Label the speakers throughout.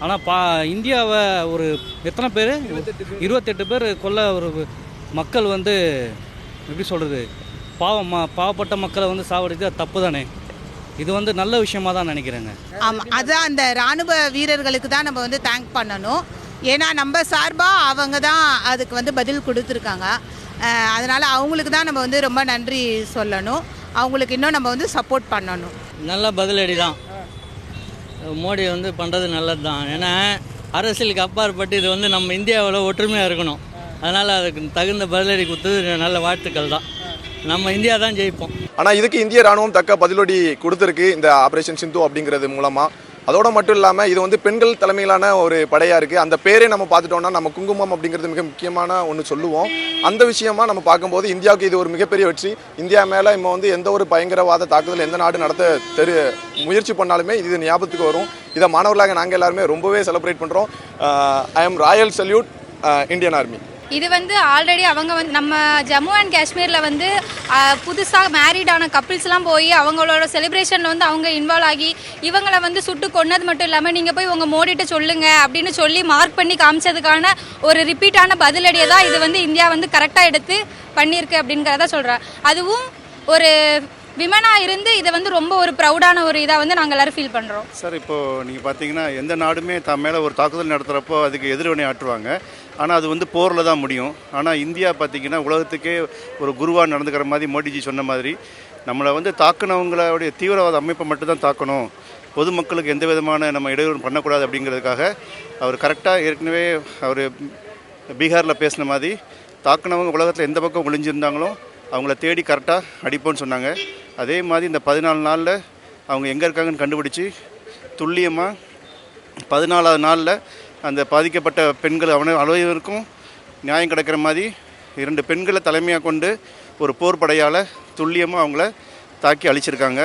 Speaker 1: ஆனால் இந்தியாவை ஒரு எத்தனை பேர் 28 பேர் கொல்ல ஒரு மக்கள் வந்து எப்படி சொல்கிறது பாவப்பட்ட மக்களை வந்து சாவடித்து அது தப்பு தானே. இது வந்து நல்ல விஷயமா தான் நினைக்கிறேங்க.
Speaker 2: ஆமாம், அதுதான் அந்த இராணுவ வீரர்களுக்கு தான் நம்ம வந்து தேங்க் பண்ணணும். ஏன்னா நம்ம சார்பாக அவங்க தான் அதுக்கு வந்து பதில் கொடுத்துருக்காங்க. அதனால் அவங்களுக்கு தான் நம்ம வந்து ரொம்ப நன்றி சொல்லணும். அவங்களுக்கு இன்னும் நம்ம வந்து சப்போர்ட் பண்ணணும்.
Speaker 3: நல்ல பதிலடி தான் மோடி வந்து பண்ணுறது நல்லது தான். ஏன்னா அரசியலுக்கு அப்பாற்பட்டு இது வந்து நம்ம இந்தியாவில் ஒற்றுமையாக இருக்கணும். அதனால் அதுக்கு தகுந்த பதிலடி கொடுத்தது நல்ல வாழ்த்துக்கள் தான். நம்ம இந்தியா தான் ஜெயிப்போம்.
Speaker 4: ஆனால் இதுக்கு இந்திய ராணுவம் தக்க பதிலடி கொடுத்துருக்கு இந்த ஆப்ரேஷன் சிந்து அப்படிங்கிறது மூலமாக. அதோட மட்டும் இல்லாமல் இது வந்து பெண்கள் தலைமையிலான ஒரு படையாக இருக்குது. அந்த பேரே நம்ம பார்த்துட்டோம்னா நம்ம குங்குமம் அப்படிங்கிறது மிக முக்கியமான ஒன்று சொல்லுவோம். அந்த விஷயமா நம்ம பார்க்கும்போது இந்தியாவுக்கு இது ஒரு மிகப்பெரிய வெற்றி. இந்தியா மேலே இப்போ வந்து எந்த ஒரு பயங்கரவாத தாக்குதல் எந்த நாடு நடத்த முயற்சி பண்ணாலுமே இது ஞாபகத்துக்கு வரும். இதை மாணவர்களாக நாங்கள் எல்லாருமே ரொம்பவே செலிப்ரேட் பண்ணுறோம். I am Royal salute Indian army.
Speaker 5: இது வந்து ஆல்ரெடி அவங்க வந்து நம்ம ஜம்மு அண்ட் காஷ்மீரில் வந்து புதுசாக மேரிடான கப்பிள்ஸ்லாம் போய் அவங்களோட செலிப்ரேஷனில் வந்து அவங்க இன்வால்வ் ஆகி இவங்களை வந்து சுட்டு கொன்னது மட்டும் இல்லாமல் நீங்கள் போய் உங்கள் மோடிட்ட சொல்லுங்கள் அப்படின்னு சொல்லி மார்க் பண்ணி காமிச்சதுக்கான ஒரு ரிப்பீட்டான பதிலடியை தான் இது வந்து இந்தியா வந்து கரெக்டாக எடுத்து பண்ணியிருக்கு அப்படிங்கிறத சொல்கிறேன். அதுவும் ஒரு விமனாக இருந்து இதை வந்து ரொம்ப ஒரு ப்ரௌடான ஒரு இதாக வந்து நாங்கள் எல்லோரும் ஃபீல் பண்ணுறோம்.
Speaker 6: சார், இப்போது நீங்கள் பார்த்தீங்கன்னா எந்த நாடுமே தான் மேலே ஒரு தாக்குதல் நடத்துகிறப்போ அதுக்கு எதிர்வினை ஆற்றுவாங்க. ஆனால் அது வந்து போரில் தான் முடியும். ஆனால் இந்தியா பார்த்திங்கன்னா உலகத்துக்கே ஒரு குருவாக நடந்துக்கிற மாதிரி மோடிஜி சொன்ன மாதிரி நம்மளை வந்து தாக்குனவங்களுடைய தீவிரவாத அமைப்பை மட்டும்தான் தாக்கணும், பொதுமக்களுக்கு எந்த விதமான நம்ம இடையூறு பண்ணக்கூடாது அப்படிங்கிறதுக்காக அவர் கரெக்டாக ஏற்கனவே அவர் பீகாரில் பேசின மாதிரி தாக்குனவங்க உலகத்தில் எந்த பக்கம் ஒளிஞ்சிருந்தாங்களோ அவங்கள தேடி கரெக்டாக அடிப்போன்னு சொன்னாங்க. அதே மாதிரி இந்த 14 நாளில் அவங்க எங்கே இருக்காங்கன்னு கண்டுபிடிச்சி துல்லியமாக 14ஆவது நாளில் அந்த பாதிக்கப்பட்ட பெண்கள் அனைவருக்கும் நியாயம் கிடைக்கிற மாதிரி 2 பெண்களை தலைமையாக கொண்டு ஒரு போர் படையால் துல்லியமாக அவங்கள தாக்கி அழிச்சிருக்காங்க.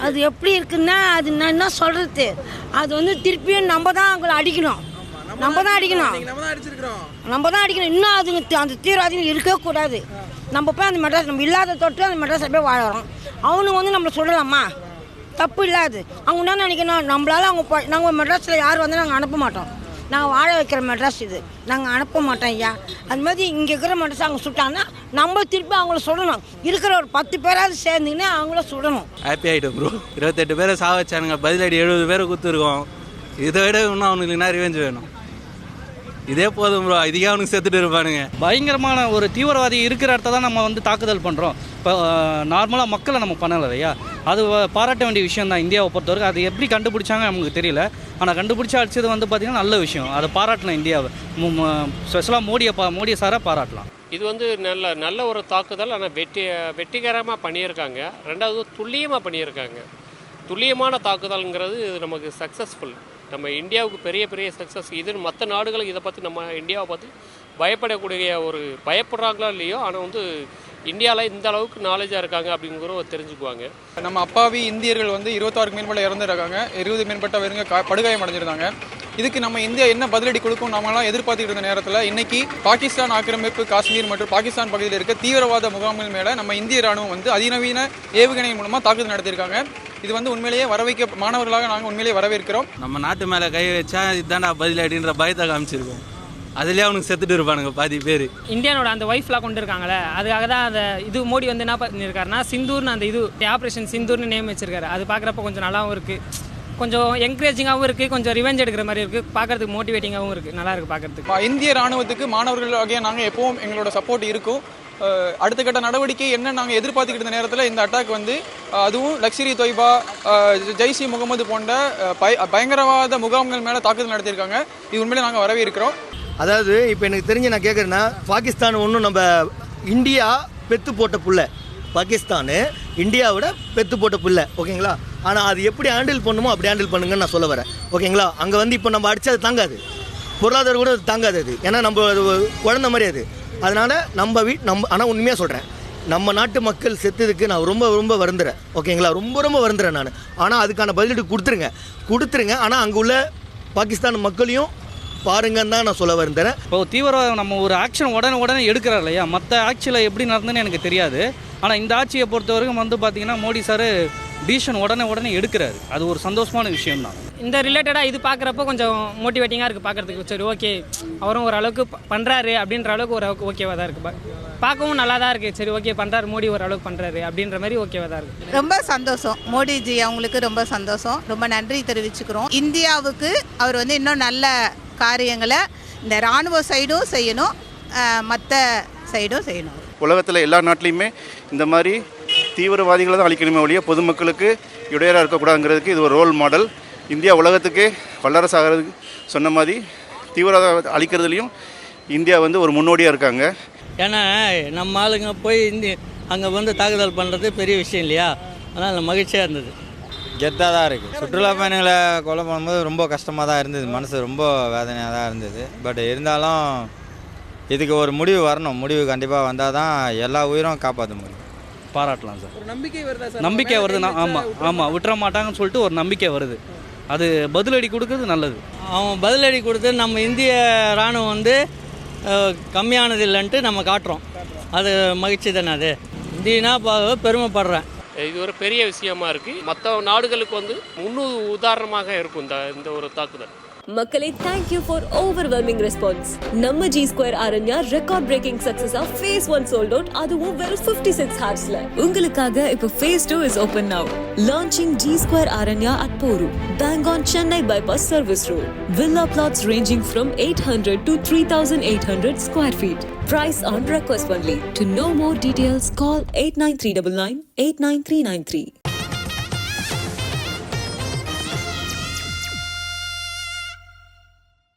Speaker 7: அது எப்படி இருக்குன்னா அது நான் என்ன சொல்கிறது, அது வந்து திருப்பியும் நம்ம தான் அவங்கள அடிக்கணும். நம்ம தான் அடிக்கணும். இன்னும் அதுங்க அந்த தீவிரவாதிகள் இருக்கக்கூடாது. நம்ம போய் அந்த மெட்ராஸ் நம்ம இல்லாத தொட்டு அந்த மெட்ராஸில் போய் வாழறோம். அவனுங்க வந்து நம்மளை சொல்லலாமா? தப்பு இல்லாது. அவங்க என்ன நினைக்கணும், நம்மளால நாங்கள் மெட்ராஸில் யார் வந்து நாங்கள் அனுப்ப மாட்டோம். நாங்கள் வாழ வைக்கிற மெட்ராஸ் இது, நாங்கள் அனுப்ப மாட்டோம் ஐயா. அது மாதிரி இங்கே இருக்கிற மெட்ராஸ் அவங்க சுட்டாங்கன்னா நம்ம திருப்பி அவங்கள சுடணும். இருக்கிற ஒரு 10 பேராவது சேர்ந்துங்கன்னா அவங்கள சுடணும்.
Speaker 1: ஹாப்பி ஆகிட்டோம் ப்ரோ. 28 பேரை சாவச்சானுங்க, பதிலடி 70 பேரை கொடுத்துருக்கோம். இதை விட இன்னும் அவனுக்கு என்ன ரிவெஞ்ச் வேணும்? இதே போதும் ப்ரோ. இதுக்கே அவனுக்கு செத்துட்டு இருப்பானுங்க. பயங்கரமான ஒரு தீவிரவாதி இருக்கிற இடத்த தான் நம்ம வந்து தாக்குதல் பண்ணுறோம். இப்போ நார்மலாக மக்களை நம்ம பண்ணலை இல்லையா? அது பாராட்ட வேண்டிய விஷயம் தான் இந்தியாவை பொறுத்தவரைக்கும். அது எப்படி கண்டுபிடிச்சாங்க நமக்கு தெரியல. ஆனால் கண்டுபிடிச்சி அடிச்சது வந்து பார்த்திங்கன்னா நல்ல விஷயம். அதை பாராட்டலாம் இந்தியாவை. ஸ்பெஷலாக மோடியை சாராக பாராட்டலாம்.
Speaker 8: இது வந்து நல்ல ஒரு தாக்குதல். ஆனால் வெற்றிகரமாக பண்ணியிருக்காங்க. ரெண்டாவது துல்லியமாக பண்ணியிருக்காங்க. துல்லியமான தாக்குதல்ங்கிறது நமக்கு சக்ஸஸ்ஃபுல். நம்ம இந்தியாவுக்கு பெரிய சக்ஸஸ் இது. மற்ற நாடுகளுக்கு இதை பற்றி நம்ம இந்தியாவை பார்த்து பயப்படக்கூடிய ஒரு பயப்படுறாங்களோ இல்லையோ, ஆனால் வந்து இந்தியாவில் இந்த அளவுக்கு நாலேஜாக இருக்காங்க அப்படிங்கிற தெரிஞ்சுக்குவாங்க.
Speaker 9: நம்ம அப்பாவி இந்தியர்கள் வந்து 26க்கு மேற்பட்ட இறந்துருக்காங்க, 20 மேற்பட்டவருங்க படுகாயம் அடைஞ்சிருக்காங்க. இதுக்கு நம்ம இந்தியா என்ன பதிலடி கொடுக்கும் நம்மளாம் எதிர்பார்த்துக்கிட்டு இருந்த நேரத்தில் இன்னைக்கு பாகிஸ்தான் ஆக்கிரமிப்பு காஷ்மீர் மற்றும் பாகிஸ்தான் பகுதியில் இருக்க தீவிரவாத முகாம்கள் மேலே நம்ம இந்திய ராணுவம் வந்து அதிநவீன ஏவுகணை மூலமாக தாக்குதல் நடத்தியிருக்காங்க. இது வந்து உண்மையிலேயே மாணவர்களாக நாங்கள் உண்மையிலேயே வரவேற்கிறோம்.
Speaker 1: நம்ம நாட்டு மேலே கை வச்சா இதுதான்டா பதிலடின்ற பயத்தை காமிச்சிருக்கோம். அதுலேயே அவனுக்கு செத்துட்டு இருப்பானுங்க பாதி பேர்.
Speaker 10: இந்தியனோட அந்த ஒய்ஃப்லாம் கொண்டு இருக்காங்களே, அதுக்காக தான் அந்த இது மோடி வந்து என்ன பண்ணியிருக்காருன்னா சிந்தூர்னு அந்த இது ஆப்ரேஷன் சிந்தூர்னு நேம் வச்சிருக்காரு. அது பார்க்குறப்ப கொஞ்சம் நல்லாவும் இருக்குது, கொஞ்சம் என்கரேஜிங்காகவும் இருக்குது, கொஞ்சம் ரிவெஞ்ச் எடுக்கிற மாதிரி இருக்குது, பார்க்குறதுக்கு மோட்டிவேட்டிங்காகவும் இருக்குது, நல்லா இருக்குது பார்க்குறதுக்கு.
Speaker 9: இந்திய ராணுவத்துக்கு மாணவர்களாகிய நாங்கள் எப்பவும் எங்களோட சப்போர்ட் இருக்கும். அடுத்த கட்ட நடவடிக்கை என்ன நாங்கள் எதிர்பார்த்துக்கிட்டு இருந்த நேரத்தில் இந்த அட்டாக் வந்து அதுவும் லக்ஷரி தொய்பா, ஜெய்ஷ் இ முகமது போன்ற பயங்கரவாத முகாம்கள் மேலே தாக்குதல் நடத்தியிருக்காங்க. இது உண்மையிலே நாங்கள் வரவேற்கிறோம்.
Speaker 11: அதாவது இப்போ எனக்கு தெரிஞ்சு நான் கேட்குறேன்னா, பாகிஸ்தான் ஒன்றும் நம்ம இந்தியா பெத்து போட்ட புள்ள, பாகிஸ்தானு இந்தியாவோட பெத்து போட்ட புள்ள, ஓகேங்களா? ஆனால் அது எப்படி ஹேண்டில் பண்ணுமோ அப்படி ஹேண்டில் பண்ணுங்கன்னு நான் சொல்ல வரேன், ஓகேங்களா? அங்கே வந்து இப்போ நம்ம அடித்தா அது தாங்காது, பொருளாதாரம் கூட அது தாங்காது. அது ஏன்னா நம்ம குழந்த மாதிரி அது. அதனால் நம்ம ஆனால் உண்மையாக சொல்கிறேன், நம்ம நாட்டு மக்கள் செத்ததுக்கு நான் ரொம்ப வருந்துறேன், ஓகேங்களா? ரொம்ப வருந்துறேன் நான். ஆனால் அதுக்கான பதிலீடு கொடுத்துருங்க. ஆனால் அங்கே உள்ள பாகிஸ்தான் மக்களையும் பாருங்கன்னு தான் நான் சொல்ல வருந்தேன்.
Speaker 1: இப்போ தீவிரவாதம் நம்ம ஒரு ஆக்ஷன் உடனே எடுக்கிறார் இல்லையா? மற்ற ஆட்சியில் எப்படி நடந்ததுன்னு எனக்கு தெரியாது. ஆனால் இந்த ஆட்சியை பொறுத்த வரைக்கும் வந்து பார்த்திங்கன்னா மோடி சார் டிசிஷன் உடனே எடுக்கிறாரு. அது ஒரு சந்தோஷமான விஷயம் தான்.
Speaker 10: இந்த ரிலேட்டடாக இது பார்க்குறப்போ கொஞ்சம் மோட்டிவேட்டிங்காக இருக்குது பார்க்குறதுக்கு. சரி ஓகே அவரும் ஓரளவுக்கு பண்ணுறாரு அப்படின்ற அளவுக்கு ஒரு ஓகேவாக தான் இருக்குது. பார்க்கவும் நல்லா தான் இருக்குது. சரி ஓகே பண்ணுறாரு மோடி ஓரளவுக்கு பண்ணுறாரு அப்படின்ற மாதிரி ஓகேவாக தான் இருக்குது.
Speaker 2: ரொம்ப சந்தோஷம். மோடிஜி அவங்களுக்கு ரொம்ப சந்தோஷம். ரொம்ப நன்றி தெரிவிச்சுக்கிறோம். இந்தியாவுக்கு அவர் வந்து இன்னும் நல்ல காரியங்களை இந்த இராணுவ சைடும் செய்யணும், மற்ற சைடும் செய்யணும்.
Speaker 6: உலகத்தில் எல்லா நாட்டிலையுமே இந்த மாதிரி தீவிரவாதிகளை தான் அழிக்கணுமே ஒழிய பொதுமக்களுக்கு இடையூறாக இருக்கக்கூடாதுங்கிறதுக்கு இது ஒரு ரோல் மாடல். இந்தியா உலகத்துக்கே வல்லரசு ஆகிறதுக்கு சொன்ன மாதிரி தீவிரவாத அழிக்கிறதுலையும் இந்தியா வந்து ஒரு முன்னோடியாக இருக்காங்க.
Speaker 3: ஏன்னா நம்ம ஆளுங்க போய் அங்கே வந்து தாக்குதல் பண்ணுறது பெரிய விஷயம் இல்லையா, அதனால் மகிழ்ச்சியாக இருந்தது.
Speaker 12: கெத்தாக தான் இருக்குது. சுற்றுலா பயணிகளை கொலை பண்ணும்போது ரொம்ப கஷ்டமாக தான் இருந்தது, மனசு ரொம்ப வேதனையாக தான் இருந்தது. பட் இருந்தாலும் இதுக்கு ஒரு முடிவு வரணும். முடிவு கண்டிப்பாக வந்தால் தான் எல்லா உயிரும் காப்பாற்ற முடியும்.
Speaker 1: பாராட்டலாம் சார்.
Speaker 9: ஒரு நம்பிக்கை வருதா சார்?
Speaker 1: நம்பிக்கை வருது. ஆமாம் விட்டுற மாட்டாங்கன்னு சொல்லிட்டு ஒரு நம்பிக்கை வருது. அது பதிலடி கொடுக்குறது நல்லது.
Speaker 3: அவன் பதிலடி கொடுத்து நம்ம இந்திய இராணுவம் வந்து கம்மியானது இல்லைன்ட்டு நம்ம காட்டுறோம். அது மகிழ்ச்சி தானே. அது இந்தியனா பெருமைப்படுறேன்.
Speaker 8: இது ஒரு பெரிய விஷயமா இருக்குது. மற்ற நாடுகளுக்கு வந்து உதாரணமாக இருக்கும் இந்த ஒரு தாக்குதல்.
Speaker 13: மக்களே, thank you for overwhelming response. நம்ம G Square Aranya record breaking success of phase 1 sold out, அதுவும் வெறும் 56 hoursல. உங்களுக்காக இப்ப phase 2 is open now. Launching G Square Aranya at Poru, bang on Chennai bypass service road. Villa plots ranging from 800 to 3800 square feet. Price on request only. To know more details, call 89399 89393.